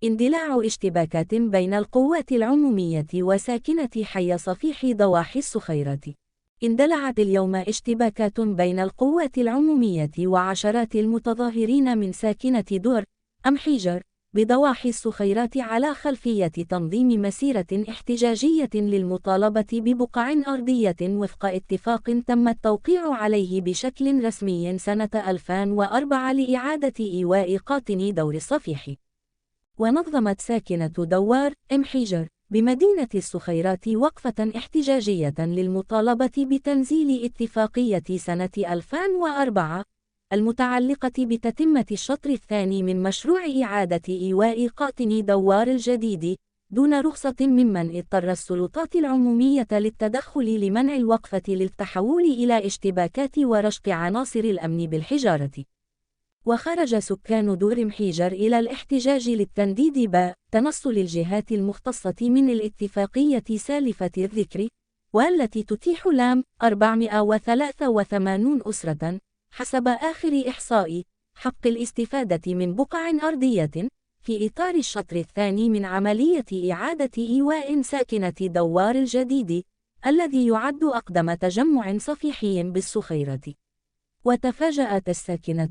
اندلاع اشتباكات بين القوات العمومية وساكنة حي صفيح ضواحي الصخيرة. اندلعت اليوم اشتباكات بين القوات العمومية وعشرات المتظاهرين من ساكنة دور أم حيجر بضواحي الصخيرات على خلفية تنظيم مسيرة احتجاجية للمطالبة ببقع أرضية وفق اتفاق تم التوقيع عليه بشكل رسمي سنة 2004 لإعادة إيواء قاطني دور الصفيح. ونظمت ساكنة دوار أم حيجر بمدينة الصخيرات وقفة احتجاجية للمطالبة بتنزيل اتفاقية سنة 2004 المتعلقة بتتمة الشطر الثاني من مشروع إعادة إيواء قاطني دوار الجديد دون رخصة، ممن اضطر السلطات العمومية للتدخل لمنع الوقفة للتحول إلى اشتباكات ورشق عناصر الأمن بالحجارة. وخرج سكان دور حيجر إلى الاحتجاج للتنديد تنصل الجهات المختصة من الاتفاقية سالفة الذكر، والتي تتيح 483 أسرة حسب آخر إحصاء حق الاستفادة من بقع أرضية في إطار الشطر الثاني من عملية إعادة إيواء ساكنة دوار الجديد الذي يعد أقدم تجمع صفيحي بالصخيرة. وتفاجأت الساكنة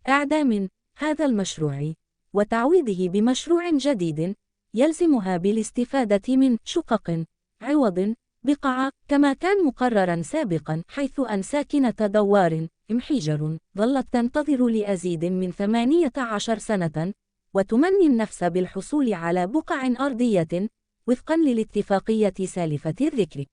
إعدام هذا المشروع وتعويضه بمشروع جديد يلزمها بالاستفادة من شقق عوض بقعة كما كان مقررا سابقا، حيث أن ساكنة دوار أم حيجر ظلت تنتظر لأزيد من 18 سنة وتمني النفس بالحصول على بقع أرضية وفقا للاتفاقية سالفة الذكر.